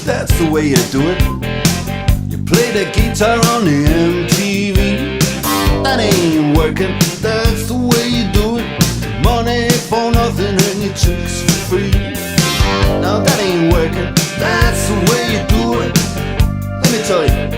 that's the way you do it. You play the guitar on the MTV. That ain't working, that's the way you do it. Money for nothing and your chicks for free. Now that ain't working, that's the way you do it. Let me tell you,